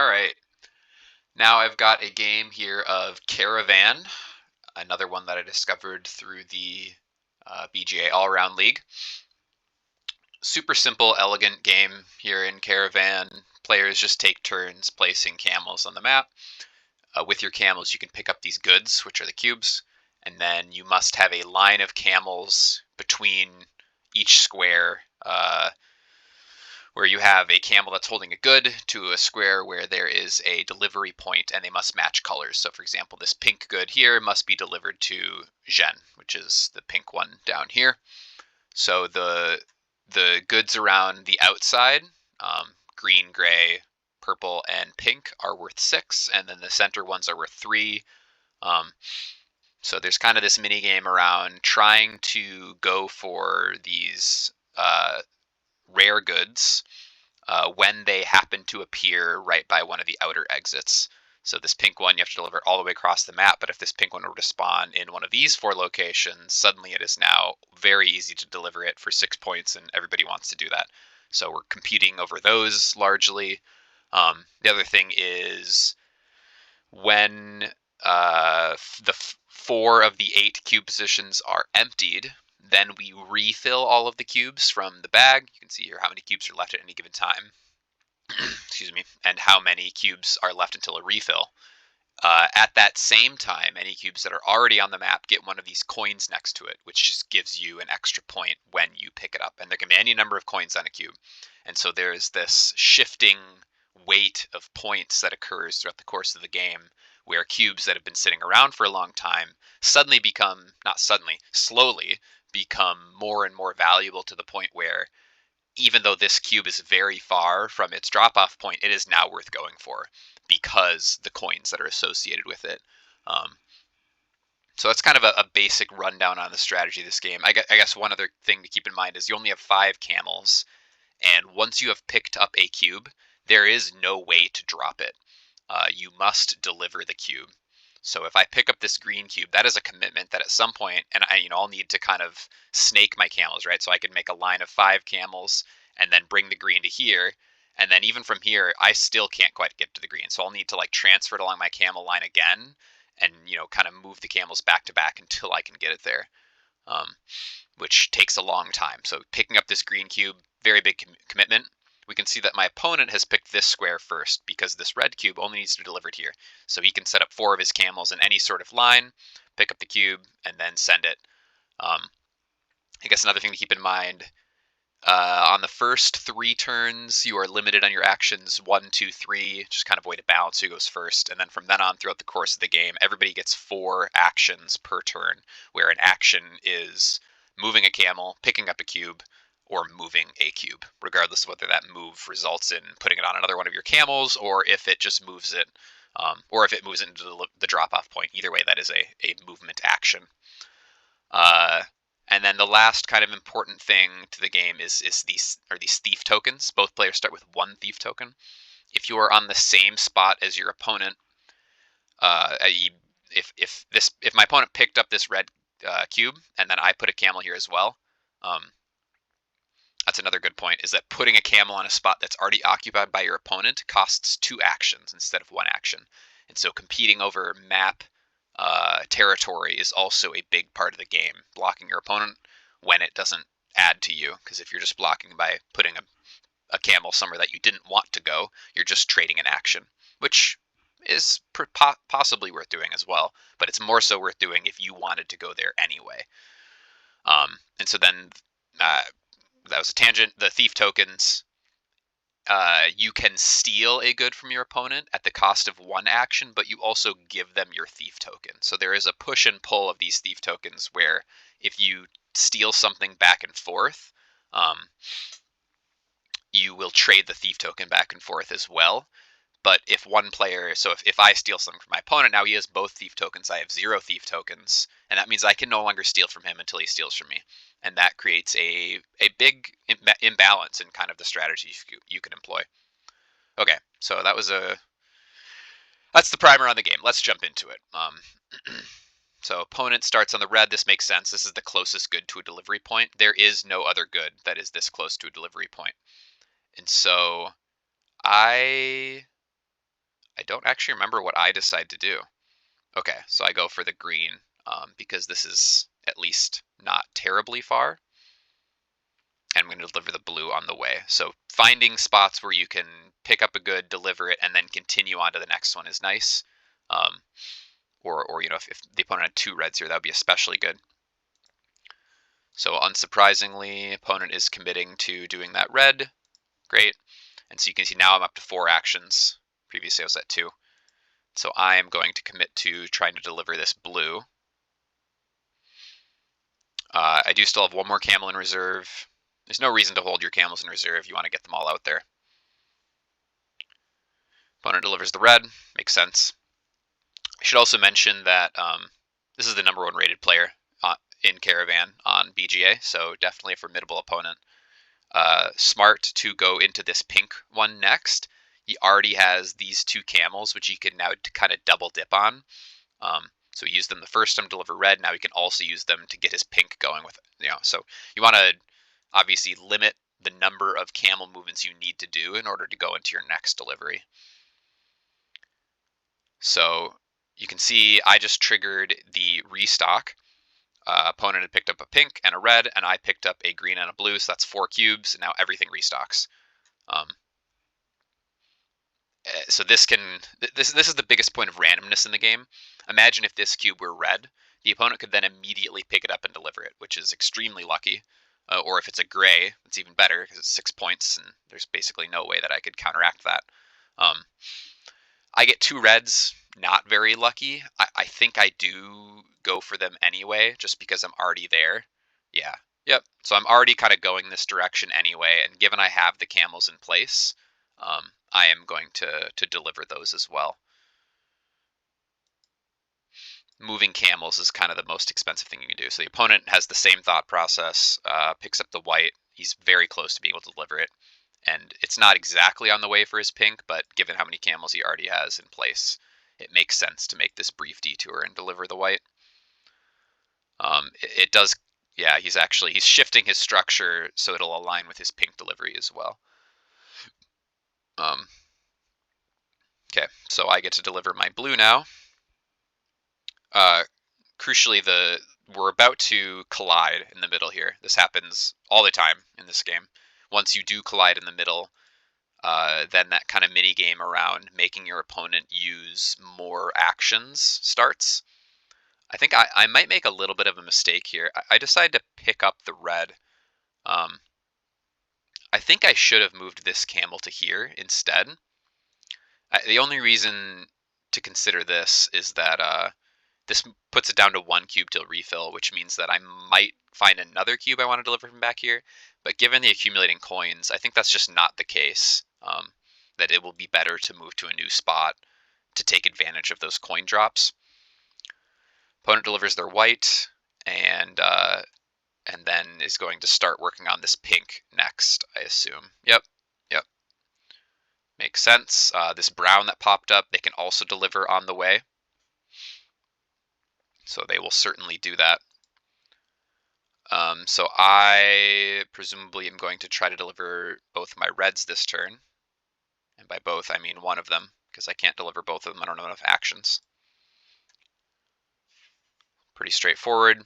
All right. Now I've got a game here of Caravan, another one that I discovered through the BGA All-Around League. Super simple, elegant game here in Caravan. Players just take turns placing camels on the map. With your camels, you can pick up these goods, which are the cubes, and then you must have a line of camels between each square where you have a camel that's holding a good to a square where there is a delivery point and they must match colors. So for example, this pink good here must be delivered to Zhen, which is the pink one down here. So the goods around the outside, green, gray, purple, and pink are worth 6, and then the center ones are worth 3. So there's kind of this mini game around trying to go for these rare goods when they happen to appear right by one of the outer exits. So this pink one, you have to deliver it all the way across the map, but if this pink one were to spawn in one of these 4 locations, suddenly it is now very easy to deliver it for 6 points, and everybody wants to do that. So we're competing over those largely. The other thing is when the 4 of the 8 cube positions are emptied, then we refill all of the cubes from the bag. You can see here how many cubes are left at any given time. Excuse me, and how many cubes are left until a refill. At that same time, any cubes that are already on the map get one of these coins next to it, which just gives you an extra point when you pick it up. And there can be any number of coins on a cube. And so there's this shifting weight of points that occurs throughout the course of the game, where cubes that have been sitting around for a long time suddenly become, not suddenly, slowly become more and more valuable to the point where even though this cube is very far from its drop-off point, it is now worth going for because the coins that are associated with it. So that's kind of a basic rundown on the strategy of this game. I guess one other thing to keep in mind is you only have 5 camels, and once you have picked up a cube, there is no way to drop it. You must deliver the cube. So if I pick up this green cube, that is a commitment that at some point, and I'll need to kind of snake my camels, right? So I can make a line of 5 camels and then bring the green to here. And then even from here, I still can't quite get to the green. So I'll need to like transfer it along my camel line again and, kind of move the camels back to back until I can get it there, which takes a long time. So picking up this green cube, very big commitment. We can see that my opponent has picked this square first because this red cube only needs to be delivered here. So he can set up 4 of his camels in any sort of line, pick up the cube, and then send it. I guess another thing to keep in mind, on the first 3 turns, you are limited on your actions 1, 2, 3, just kind of a way to balance who goes first. And then from then on throughout the course of the game, everybody gets 4 actions per turn, where an action is moving a camel, picking up a cube, or moving a cube, regardless of whether that move results in putting it on another one of your camels, or if it just moves it, or if it moves into the drop-off point. Either way, that is a movement action. And then the last kind of important thing to the game is these thief tokens. Both players start with 1 thief token. If you are on the same spot as your opponent, if my opponent picked up this red cube and then I put a camel here as well, that's another good point, is that putting a camel on a spot that's already occupied by your opponent costs 2 actions instead of 1 action. And so competing over map territory is also a big part of the game, blocking your opponent when it doesn't add to you. Because if you're just blocking by putting a camel somewhere that you didn't want to go, you're just trading an action, which is possibly worth doing as well. But it's more so worth doing if you wanted to go there anyway. And so then that was a tangent. The thief tokens, you can steal a good from your opponent at the cost of 1 action, but you also give them your thief token. So there is a push and pull of these thief tokens where if you steal something back and forth, you will trade the thief token back and forth as well. But if one player, so if I steal something from my opponent, now he has both thief tokens, I have 0 thief tokens, and that means I can no longer steal from him until he steals from me. And that creates a big imbalance in kind of the strategies you can employ. Okay, so that's the primer on the game. Let's jump into it. So opponent starts on the red. This makes sense. This is the closest good to a delivery point. There is no other good that is this close to a delivery point. And so I I don't actually remember what I decide to do. Okay, so I go for the green because this is at least not terribly far. And I'm going to deliver the blue on the way. So finding spots where you can pick up a good, deliver it, and then continue on to the next one is nice. Or if the opponent had 2 reds here, that would be especially good. So unsurprisingly, opponent is committing to doing that red. Great. And so you can see now I'm up to 4 actions. Previously I was at 2. So I am going to commit to trying to deliver this blue. I do still have 1 more camel in reserve. There's no reason to hold your camels in reserve. You want to get them all out there. Opponent delivers the red. Makes sense. I should also mention that this is the #1 rated player in Caravan on BGA, so definitely a formidable opponent. Smart to go into this pink one next. He already has these 2 camels, which he can now kind of double dip on. So he used them the first time to deliver red. Now he can also use them to get his pink going with it. So you want to obviously limit the number of camel movements you need to do in order to go into your next delivery. So you can see I just triggered the restock. Opponent had picked up a pink and a red, and I picked up a green and a blue, so that's 4 cubes, and now everything restocks. So this is the biggest point of randomness in the game. Imagine if this cube were red, the opponent could then immediately pick it up and deliver it, which is extremely lucky. Or if it's a gray, it's even better because it's 6 points, and there's basically no way that I could counteract that. I get 2 reds, not very lucky. I think I do go for them anyway, just because I'm already there. Yeah, yep. So I'm already kind of going this direction anyway, and given I have the camels in place, I am going to deliver those as well. Moving camels is kind of the most expensive thing you can do. So the opponent has the same thought process, picks up the white. He's very close to being able to deliver it. And it's not exactly on the way for his pink, but given how many camels he already has in place, it makes sense to make this brief detour and deliver the white. It does, yeah, he's shifting his structure so it'll align with his pink delivery as well. Okay, so I get to deliver my blue now. Crucially, we're about to collide in the middle here. This happens all the time in this game. Once you do collide in the middle, then that kind of mini game around making your opponent use more actions starts. I think I might make a little bit of a mistake here. I decided to pick up the red. I think I should have moved this camel to here instead. The only reason to consider this is that this puts it down to 1 cube till refill, which means that I might find another cube I want to deliver from back here. But given the accumulating coins, I think that's just not the case. That it will be better to move to a new spot to take advantage of those coin drops. Opponent delivers their white, and then is going to start working on this pink next, I assume. Yep. Makes sense. This brown that popped up, they can also deliver on the way. So they will certainly do that. So I presumably am going to try to deliver both my reds this turn. And by both, I mean one of them, because I can't deliver both of them. I don't have enough actions. Pretty straightforward.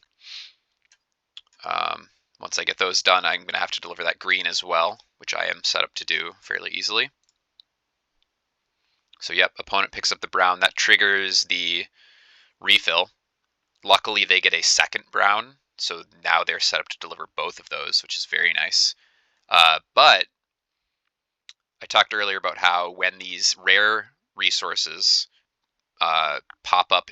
Once I get those done, I'm going to have to deliver that green as well, which I am set up to do fairly easily. So yep, opponent picks up the brown. That triggers the refill. Luckily, they get a second brown, so now they're set up to deliver both of those, which is very nice. But I talked earlier about how when these rare resources pop up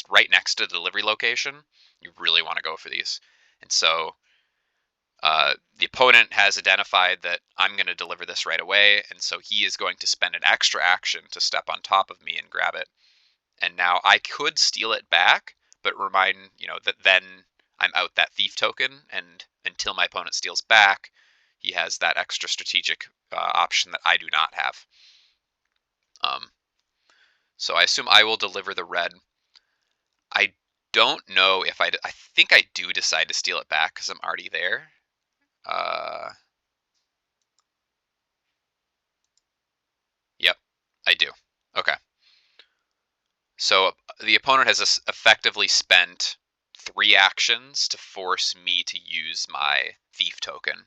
right next to the delivery location, you really want to go for these. And so the opponent has identified that I'm going to deliver this right away, and so he is going to spend an extra action to step on top of me and grab it. And now I could steal it back, but remind, that then I'm out that thief token, and until my opponent steals back, he has that extra strategic option that I do not have. So I assume I will deliver the red. I don't know if I think I do decide to steal it back because I'm already there. Yep, I do. Okay. the opponent has effectively spent 3 actions to force me to use my thief token.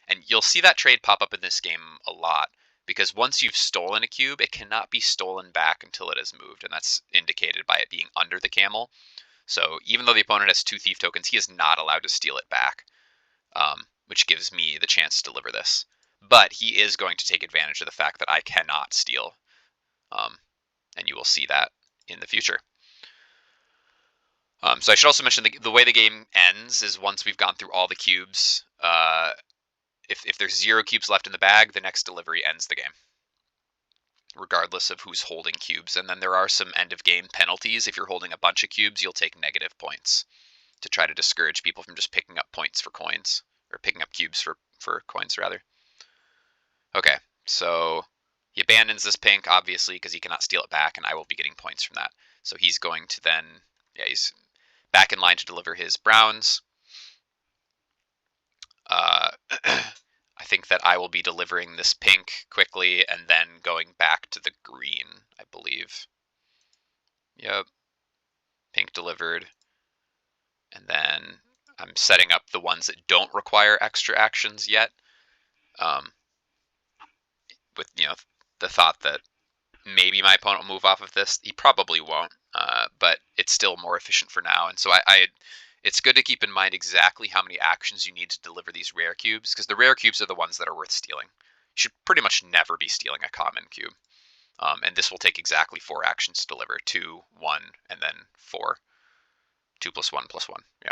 And you'll see that trade pop up in this game a lot, because once you've stolen a cube, it cannot be stolen back until it has moved, and that's indicated by it being under the camel. So even though the opponent has 2 thief tokens, he is not allowed to steal it back, which gives me the chance to deliver this. But he is going to take advantage of the fact that I cannot steal, and you will see that in the future. So I should also mention the way the game ends is once we've gone through all the cubes. If there's 0 cubes left in the bag, the next delivery ends the game, regardless of who's holding cubes. And then there are some end of game penalties. If you're holding a bunch of cubes, you'll take negative points to try to discourage people from just picking up points for coins, or picking up cubes for coins rather. Okay, so he abandons this pink, obviously, because he cannot steal it back, and I will be getting points from that. So he's going to then, yeah, he's back in line to deliver his browns. I think that I will be delivering this pink quickly and then going back to the green, I believe. Yep. Pink delivered. And then I'm setting up the ones that don't require extra actions yet. With, the thought that maybe my opponent will move off of this. He probably won't, but it's still more efficient for now. And so it's good to keep in mind exactly how many actions you need to deliver these rare cubes, because the rare cubes are the ones that are worth stealing. You should pretty much never be stealing a common cube. And this will take exactly 4 actions to deliver. 2, 1, and then 4. 2 plus 1 plus 1. Yeah.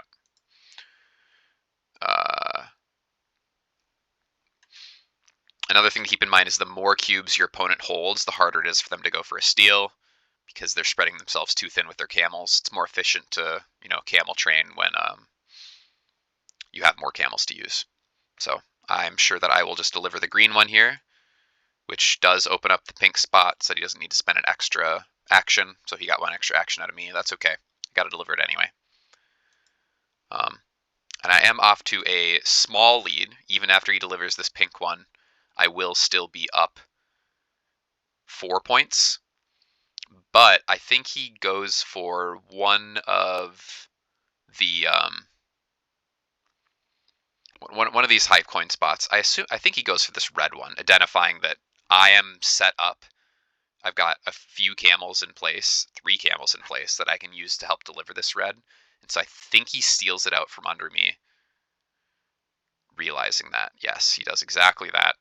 Another thing to keep in mind is the more cubes your opponent holds, the harder it is for them to go for a steal, because they're spreading themselves too thin with their camels. It's more efficient to, camel train when you have more camels to use. So I'm sure that I will just deliver the green one here, which does open up the pink spot so he doesn't need to spend an extra action. So he got 1 extra action out of me. That's okay. I got to deliver it anyway. And I am off to a small lead. Even after he delivers this pink one, I will still be up 4 points. But I think he goes for one of the one of these hype coin spots. I think he goes for this red one, identifying that I am set up. I've got a few camels in place, 3 camels in place that I can use to help deliver this red. And so I think he steals it out from under me, realizing that. Yes, he does exactly that.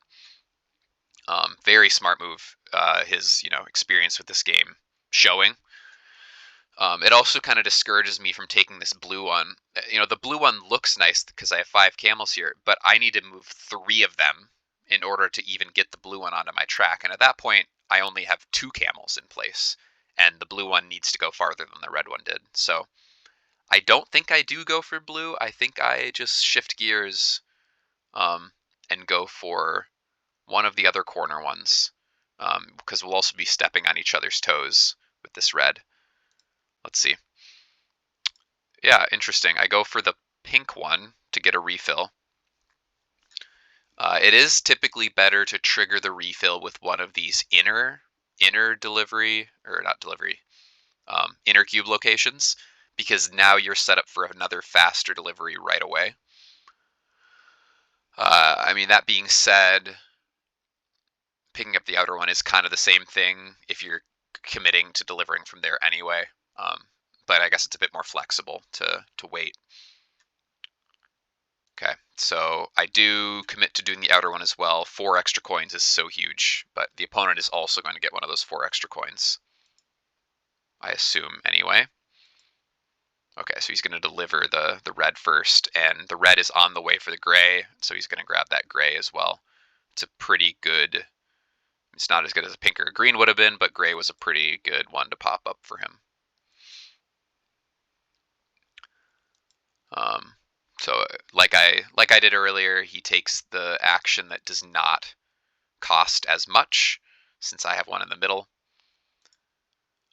Very smart move. His experience with this game showing. It also kind of discourages me from taking this blue one. The blue one looks nice because I have 5 camels here, but I need to move 3 of them in order to even get the blue one onto my track. And at that point, I only have 2 camels in place, and the blue one needs to go farther than the red one did. So I don't think I do go for blue. I think I just shift gears and go for one of the other corner ones, because we'll also be stepping on each other's toes with this red. Let's see. Yeah, interesting. I go for the pink one to get a refill. It is typically better to trigger the refill with one of these inner delivery, or not delivery, inner cube locations, because now you're set up for another faster delivery right away. I mean, that being said, picking up the outer one is kind of the same thing if you're committing to delivering from there anyway. But I guess it's a bit more flexible to wait. Okay, so I do commit to doing the outer one as well. 4 extra coins is so huge, but the opponent is also going to get one of those 4 extra coins, I assume anyway. Okay, so he's going to deliver the red first, and the red is on the way for the gray, so he's going to grab that gray as well. It's a pretty good, it's not as good as a pink or a green would have been, but gray was a pretty good one to pop up for him. So like I did earlier, he takes the action that does not cost as much, since I have one in the middle.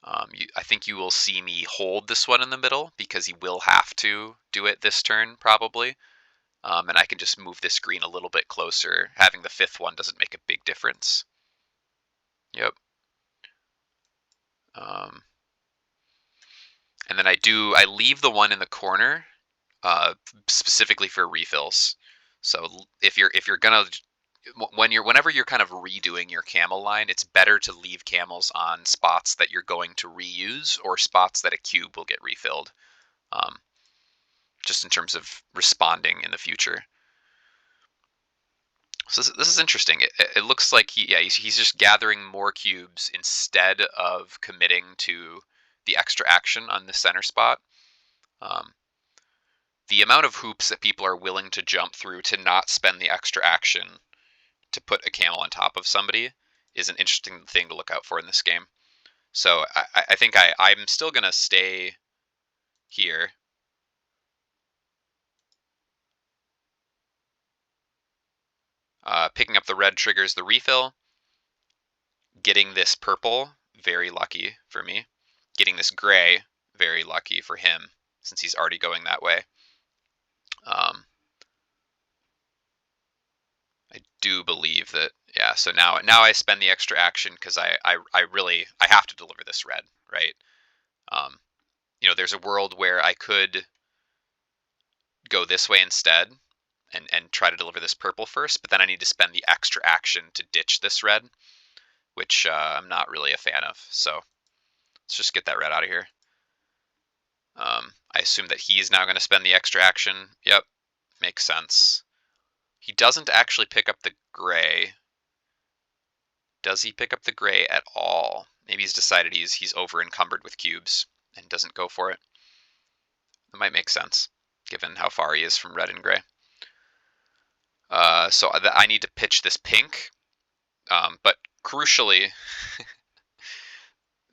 I think you will see me hold this one in the middle, because he will have to do it this turn probably. And I can just move this green a little bit closer. Having the 5th one doesn't make a big difference. Yep. And then I leave the one in the corner specifically for refills. So if you're gonna whenever you're kind of redoing your camel line, it's better to leave camels on spots that you're going to reuse or spots that a cube will get refilled. Um, just in terms of responding in the future. So this is interesting. It looks like he's just gathering more cubes instead of committing to the extra action on the center spot. Um, the amount of hoops that people are willing to jump through to not spend the extra action to put a camel on top of somebody is an interesting thing to look out for in this game. So I think I'm still gonna stay here. Picking up the red triggers the refill. Getting this purple, very lucky for me. Getting this gray, very lucky for him, since he's already going that way. I do believe that, yeah, so now I spend the extra action because I really, I have to deliver this red, right? Um, there's a world where I could go this way instead and try to deliver this purple first, but then I need to spend the extra action to ditch this red, which I'm not really a fan of. So let's just get that red out of here. I assume that he's now going to spend the extra action. Yep, makes sense. He doesn't actually pick up the gray. Does he pick up the gray at all? Maybe he's decided he's over encumbered with cubes and doesn't go for it. That might make sense, given how far he is from red and gray. So I need to pitch this pink, but crucially,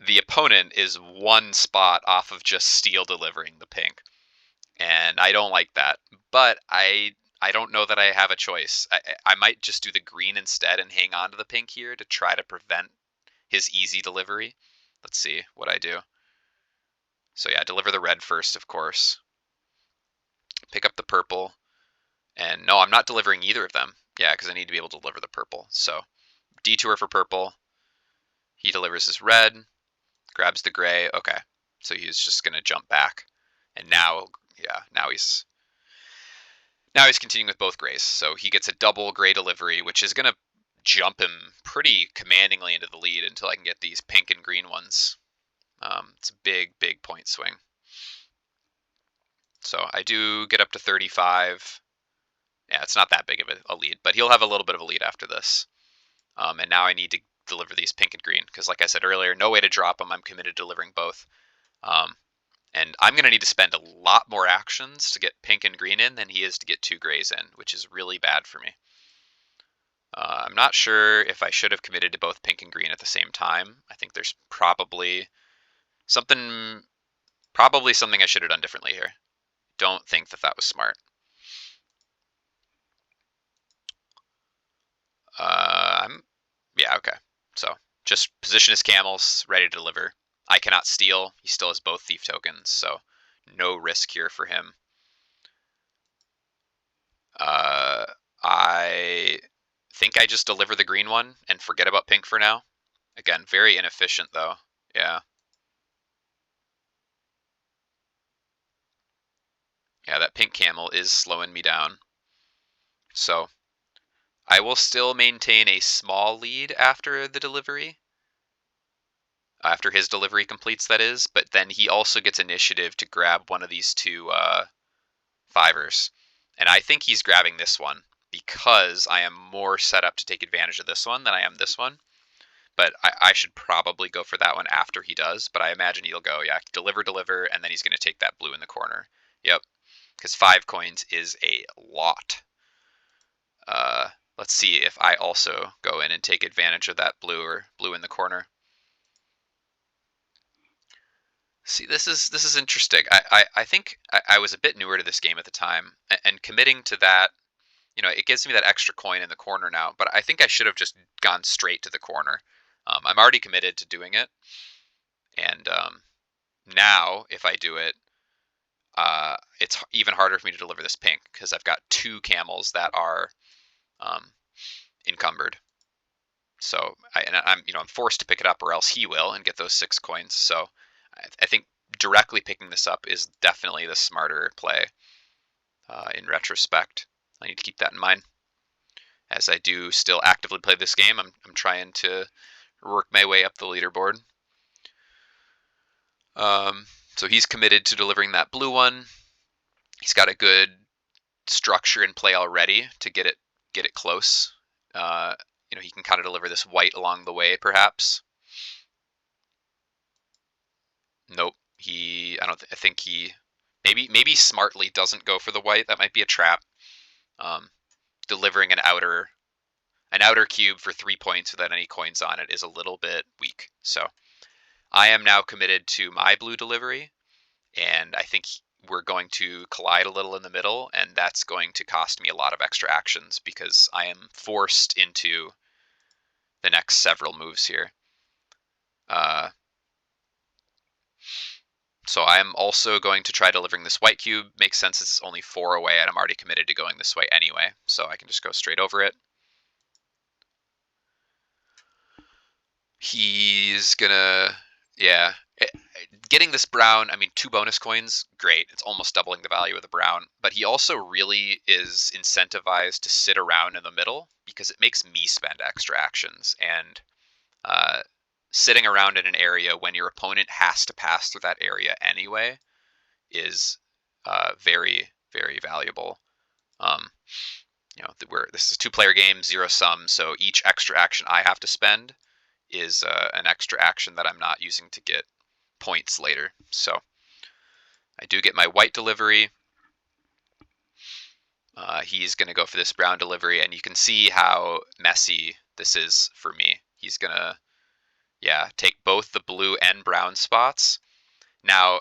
the opponent is one spot off of just steel delivering the pink, and I don't like that. But I don't know that I have a choice. I might just do the green instead and hang on to the pink here to try to prevent his easy delivery. Let's see what I do. So yeah, deliver the red first, of course. Pick up the purple. And no, I'm not delivering either of them. Yeah, because I need to be able to deliver the purple. So detour for purple. He delivers his red. Grabs the gray. Okay. So he's just going to jump back. And now, yeah, now he's continuing with both grays. So he gets a double gray delivery, which is going to jump him pretty commandingly into the lead until I can get these pink and green ones. It's a big point swing. So I do get up to 35. Yeah, it's not that big of a lead, but he'll have a little bit of a lead after this. And now I need to deliver these pink and green because, like I said earlier, no way to drop them. I'm committed to delivering both. And I'm going to need to spend a lot more actions to get pink and green in than he is to get 2 grays in, which is really bad for me. I'm not sure if I should have committed to both pink and green at the same time. I think there's probably something I should have done differently here. Don't think that was smart. Yeah, okay. So just position his camels, ready to deliver. I cannot steal. He still has both thief tokens, so no risk here for him. I think I just deliver the green one and forget about pink for now. Again, very inefficient though. Yeah. Yeah, that pink camel is slowing me down. So I will still maintain a small lead after the delivery. After his delivery completes, that is. But then he also gets initiative to grab one of these 2 fivers. And I think he's grabbing this one because I am more set up to take advantage of this one than I am this one. But I should probably go for that one after he does. But I imagine he'll go, yeah, deliver, and then he's going to take that blue in the corner. Yep, because 5 coins is a lot. Let's see if I also go in and take advantage of that blue in the corner. See, this is interesting. I think I was a bit newer to this game at the time, and committing to that, it gives me that extra coin in the corner now. But I think I should have just gone straight to the corner. I'm already committed to doing it, and now if I do it, it's even harder for me to deliver this pink because I've got 2 camels that are encumbered. So I'm forced to pick it up, or else he will and get those 6 coins. So I think directly picking this up is definitely the smarter play in retrospect. I need to keep that in mind. As I do still actively play this game, I'm trying to work my way up the leaderboard. So he's committed to delivering that blue one. He's got a good structure in play already to get it close. He can kind of deliver this white along the way, perhaps. Nope. I think he maybe smartly doesn't go for the white. That might be a trap. Delivering an outer cube for 3 points without any coins on it is a little bit weak. So I am now committed to my blue delivery, and I think we're going to collide a little in the middle, and that's going to cost me a lot of extra actions because I am forced into the next several moves here. So I am also going to try delivering this white cube. Makes sense, it's only 4 away, and I'm already committed to going this way anyway, so I can just go straight over it. He's gonna, yeah. Getting this brown, I mean, 2 bonus coins, great. It's almost doubling the value of the brown. But he also really is incentivized to sit around in the middle because it makes me spend extra actions. And sitting around in an area when your opponent has to pass through that area anyway is very, very valuable. This is a 2-player game, 0 sum, so each extra action I have to spend is an extra action that I'm not using to get points later. So I do get my white delivery. He's going to go for this brown delivery, and you can see how messy this is for me. He's going to, take both the blue and brown spots. Now,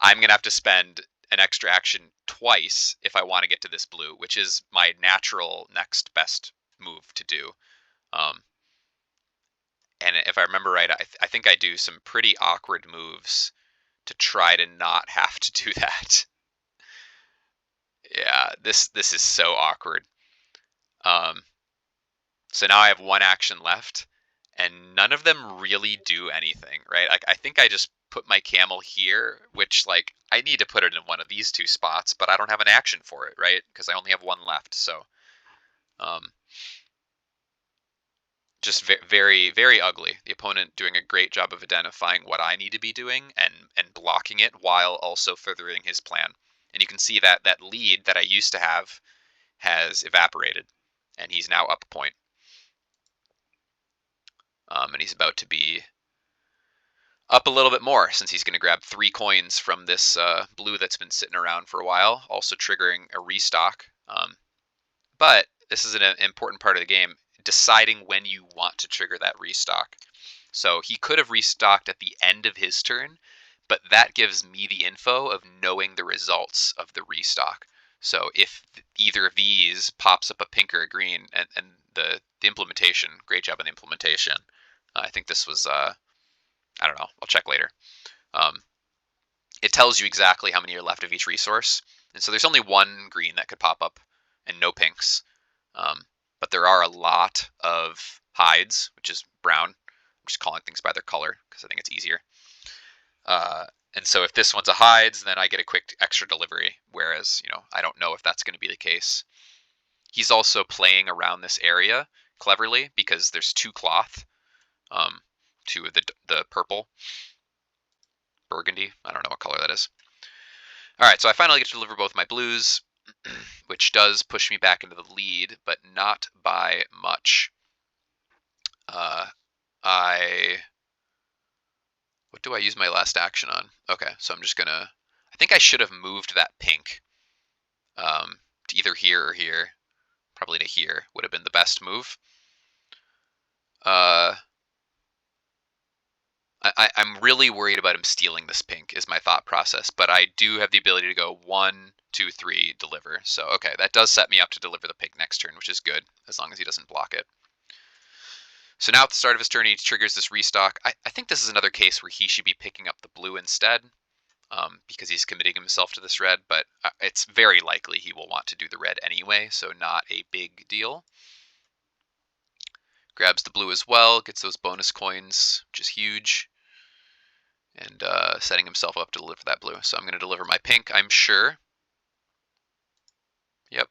I'm going to have to spend an extra action twice if I want to get to this blue, which is my natural next best move to do. And if I remember right, I think I do some pretty awkward moves to try to not have to do that. Yeah, this is so awkward. So now I have 1 action left, and none of them really do anything, right? Like, I think I just put my camel here, which, like, I need to put it in one of these 2 spots, but I don't have an action for it, right? Because I only have 1 left, so just very, very ugly. The opponent doing a great job of identifying what I need to be doing and blocking it while also furthering his plan. And you can see that that lead that I used to have has evaporated, and he's now up a point. And he's about to be up a little bit more since he's going to grab 3 coins from this blue that's been sitting around for a while, also triggering a restock. But this is an important part of the game, deciding when you want to trigger that restock. So he could have restocked at the end of his turn, but that gives me the info of knowing the results of the restock. So if either of these pops up a pink or a green, and the implementation, great job on the implementation. I think this was, I don't know, I'll check later. It tells you exactly how many are left of each resource. And so there's only 1 green that could pop up and no pinks. But there are a lot of hides, which is brown. I'm just calling things by their color because I think it's easier. And so if this one's a hides, then I get a quick extra delivery, whereas, I don't know if that's going to be the case. He's also playing around this area cleverly because there's 2 cloth, 2 of the purple, burgundy, I don't know what color that is. All right, so I finally get to deliver both my blues, which does push me back into the lead, but not by much. What do I use my last action on? Okay, so I'm just gonna, I think I should have moved that pink to either here or here. Probably to here would have been the best move. I'm really worried about him stealing this pink is my thought process, but I do have the ability to go 1, 2, 3, deliver. So, okay, that does set me up to deliver the pink next turn, which is good, as long as he doesn't block it. So now at the start of his turn, he triggers this restock. I think this is another case where he should be picking up the blue instead, because he's committing himself to this red, but it's very likely he will want to do the red anyway, so not a big deal. Grabs the blue as well, gets those bonus coins, which is huge. and setting himself up to deliver that blue. So I'm going to deliver my pink, I'm sure. Yep.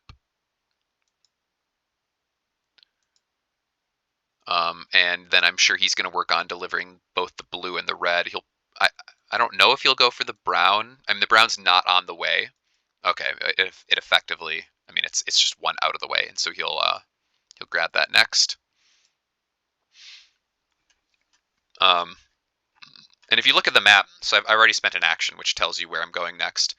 And then I'm sure he's going to work on delivering both the blue and the red. I don't know if he'll go for the brown. I mean, the brown's not on the way. Okay, it effectively, I mean, it's just one out of the way, and so he'll grab that next. And if you look at the map, so I've already spent an action, which tells you where I'm going next.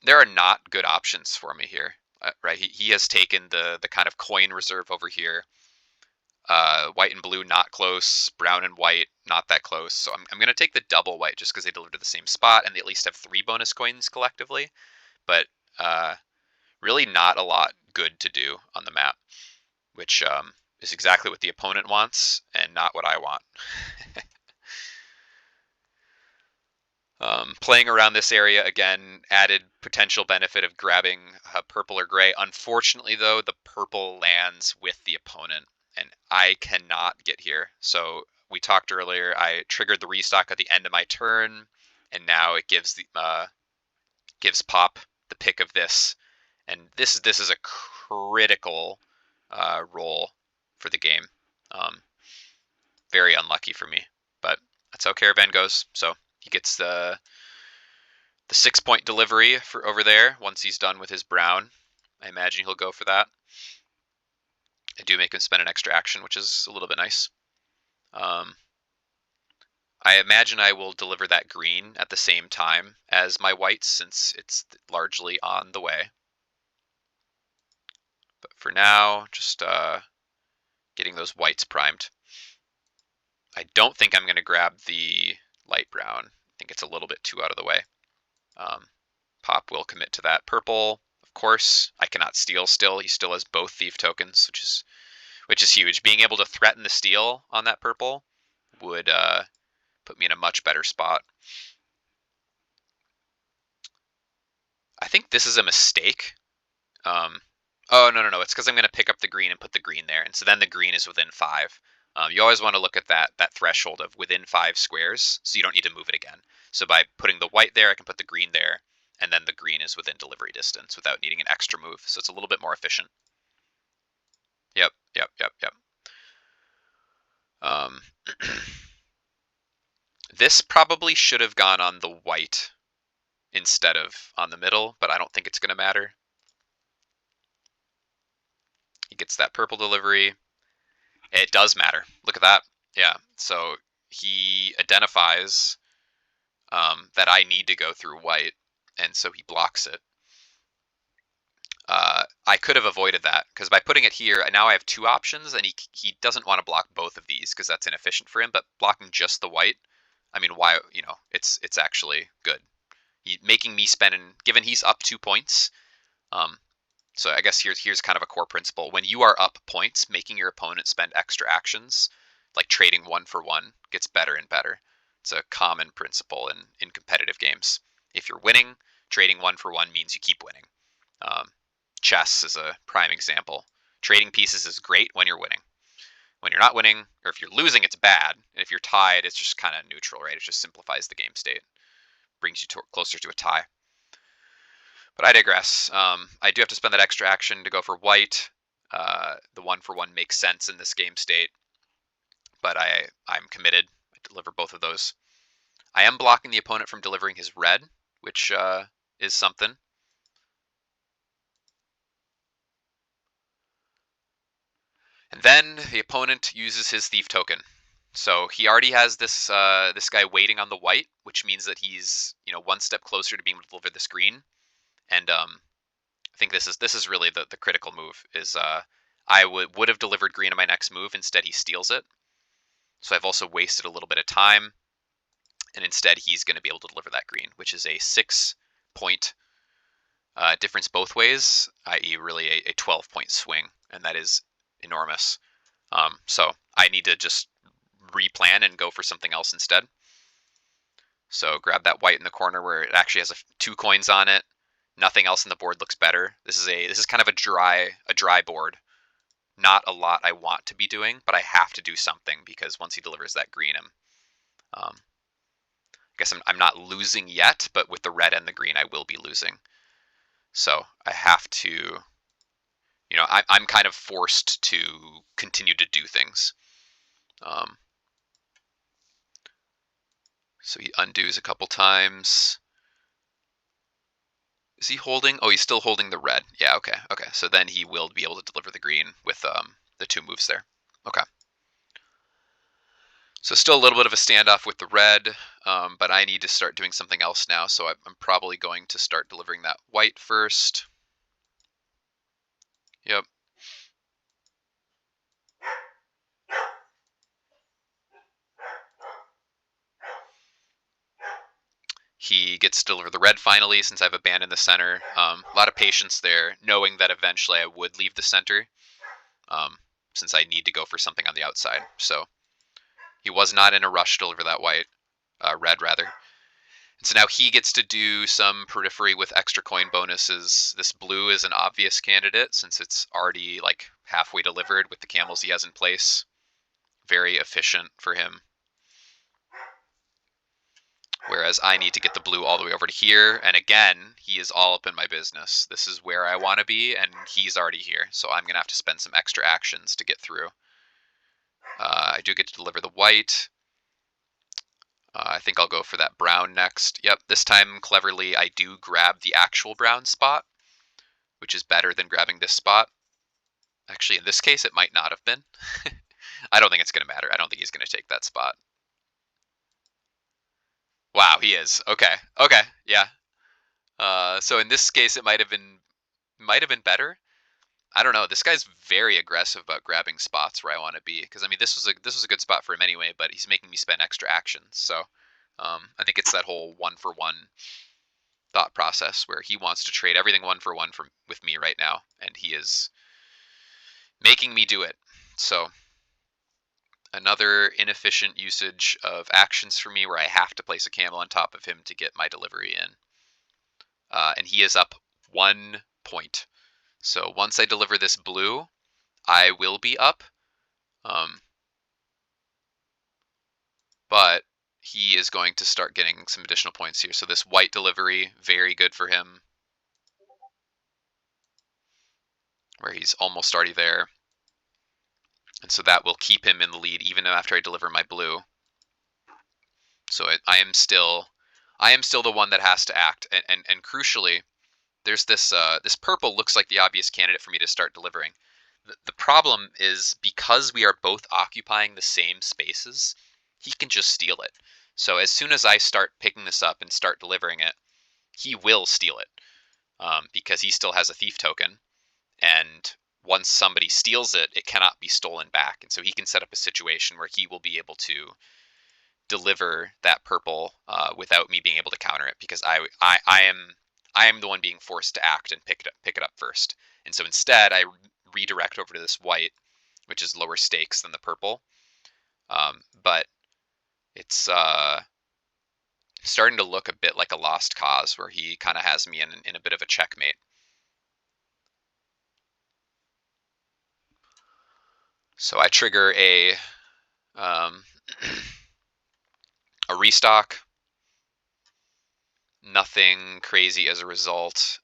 There are not good options for me here, right? He has taken the kind of coin reserve over here. White and blue not close, brown and white not that close. So I'm going to take the double white just because they deliver to the same spot and they at least have 3 bonus coins collectively. But really not a lot good to do on the map, which is exactly what the opponent wants and not what I want. Playing around this area, again, added potential benefit of grabbing purple or gray. Unfortunately, though, the purple lands with the opponent, and I cannot get here. So we talked earlier, I triggered the restock at the end of my turn, and now it gives Pop the pick of this. And this is a critical roll for the game. Very unlucky for me, but that's how Caravan goes. So he gets the 6-point delivery for over there once he's done with his brown. I imagine he'll go for that. I do make him spend an extra action, which is a little bit nice. I imagine I will deliver that green at the same time as my whites since it's largely on the way. But for now, just getting those whites primed. I don't think I'm going to grab the light brown. I think it's a little bit too out of the way. Pop will commit to that purple. Of course, I cannot steal still. He still has both thief tokens, which is huge. Being able to threaten the steal on that purple would put me in a much better spot. I think this is a mistake. Oh, no. It's because I'm going to pick up the green and put the green there. And so then the green is within 5. You always want to look at that threshold of within 5 squares, so you don't need to move it again. So by putting the white there, I can put the green there, and then the green is within delivery distance without needing an extra move. So it's a little bit more efficient. Yep. This probably should have gone on the white instead of on the middle, but I don't think it's going to matter. He gets that purple delivery. It does matter. Look at that. Yeah. So he identifies that I need to go through white, and so he blocks it. I could have avoided that because by putting it here, now I have 2 options, and he doesn't want to block both of these because that's inefficient for him. But blocking just the white, I mean, why? It's actually good. Making me spend, given he's up 2 points. So I guess here's kind of a core principle. When you are up points, making your opponent spend extra actions, like trading 1 for 1, gets better and better. It's a common principle in competitive games. If you're winning, trading 1 for 1 means you keep winning. Chess is a prime example. Trading pieces is great when you're winning. When you're not winning, or if you're losing, it's bad. And if you're tied, it's just kind of neutral, right? It just simplifies the game state, brings you closer to a tie. But I digress. I do have to spend that extra action to go for white. The 1 for 1 makes sense in this game state, but I'm committed. I deliver both of those. I am blocking the opponent from delivering his red, which is something. And then the opponent uses his thief token. So he already has this this guy waiting on the white, which means that he's 1 step closer to being able to deliver this green. And I think this is really the critical move. Is I would have delivered green on my next move. Instead, he steals it. So I've also wasted a little bit of time, and instead he's going to be able to deliver that green, which is a 6-point difference both ways, i.e. really a 12-point swing, and that is enormous. So I need to just replan and go for something else instead. So grab that white in the corner where it actually has 2 coins on it. Nothing else on the board looks better. This is kind of a dry board. Not a lot I want to be doing, but I have to do something because once he delivers that green, guess I'm not losing yet, but with the red and the green, I will be losing. So I have to, you know, I'm kind of forced to continue to do things. So he undoes a couple times. Is he holding? Oh, he's still holding the red. Yeah, okay, okay. So then he will be able to deliver the green with the 2 moves there. Okay. So still a little bit of a standoff with the red, but I need to start doing something else now, so I'm probably going to start delivering that white first. Yep. He gets to deliver the red finally, since I've abandoned the center. A lot of patience there, knowing that eventually I would leave the center, since I need to go for something on the outside. So he was not in a rush to deliver that red rather. And so now he gets to do some periphery with extra coin bonuses. This blue is an obvious candidate since it's already like halfway delivered with the camels he has in place. Very efficient for him. Whereas I need to get the blue all the way over to here. And again, he is all up in my business. This is where I want to be, and he's already here. So I'm going to have to spend some extra actions to get through. I do get to deliver the white. I think I'll go for that brown next. Yep, this time, cleverly, I do grab the actual brown spot, which is better than grabbing this spot. Actually, in this case, it might not have been. I don't think it's going to matter. I don't think he's going to take that spot. Wow, he is. Okay. Okay. Yeah. So in this case, it might have been better. I don't know. This guy's very aggressive about grabbing spots where I want to be, because I mean this was a good spot for him anyway, but he's making me spend extra actions. So I think it's that whole 1-for-1 thought process where he wants to trade everything 1-for-1 with me right now, and he is making me do it. So another inefficient usage of actions for me where I have to place a camel on top of him to get my delivery in. And he is up 1 point. So once I deliver this blue, I will be up. But he is going to start getting some additional points here. So this white delivery, very good for him. Where he's almost already there. And so that will keep him in the lead even after I deliver my blue. So I am still the one that has to act. And crucially, there's this purple looks like the obvious candidate for me to start delivering. The problem is, because we are both occupying the same spaces, he can just steal it. So as soon as I start picking this up and start delivering it, he will steal it, because he still has a thief token. And once somebody steals it, it cannot be stolen back. And so he can set up a situation where he will be able to deliver that purple without me being able to counter it, because I am the one being forced to act and pick it up first. And so instead, I redirect over to this white, which is lower stakes than the purple. But it's starting to look a bit like a lost cause, where he kind of has me in a bit of a checkmate. So I trigger a a restock. Nothing crazy as a result.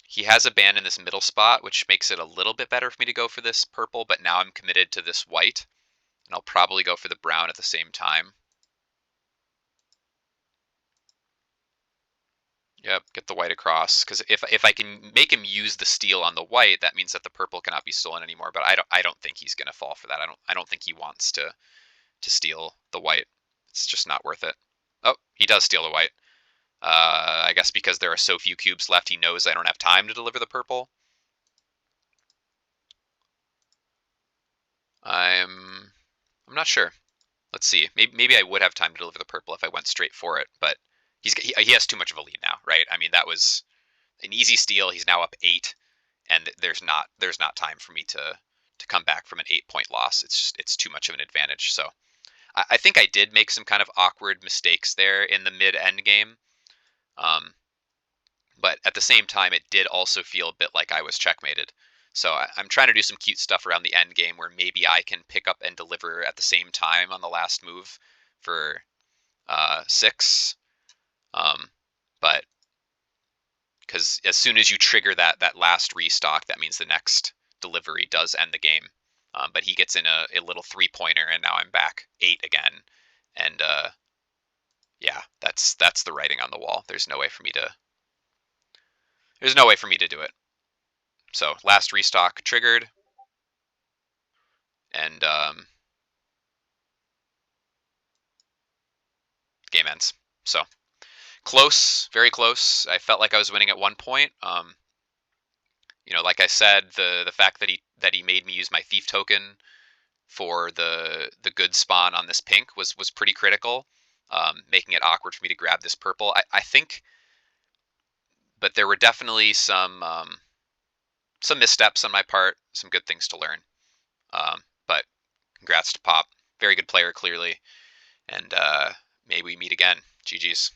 He has abandoned this middle spot, which makes it a little bit better for me to go for this purple, but now I'm committed to this white, and I'll probably go for the brown at the same time. Yep, get the white across, because if I can make him use the steal on the white, that means that the purple cannot be stolen anymore. But I don't think he's gonna fall for that. I don't think he wants to steal the white. It's just not worth it. Oh, he does steal the white. I guess because there are so few cubes left, he knows I don't have time to deliver the purple. I'm not sure. Let's see. Maybe I would have time to deliver the purple if I went straight for it, but he has too much of a lead now, right? I mean, that was an easy steal. He's now up 8, and there's not time for me to come back from an 8-point loss. It's too much of an advantage. So I think I did make some kind of awkward mistakes there in the mid-end game. But at the same time, it did also feel a bit like I was checkmated. So I'm trying to do some cute stuff around the end game where maybe I can pick up and deliver at the same time on the last move for 6. But because as soon as you trigger that last restock, that means the next delivery does end the game. But he gets in a little 3-pointer, and now I'm back 8 again. And yeah, that's the writing on the wall. There's no way for me to do it. So last restock triggered, and game ends. So close, very close. I felt like I was winning at one point. Like I said, the fact that he made me use my thief token for the good spawn on this pink was pretty critical, making it awkward for me to grab this purple. I think, but there were definitely some missteps on my part, some good things to learn. But congrats to Pop, very good player clearly, and maybe we meet again. GG's.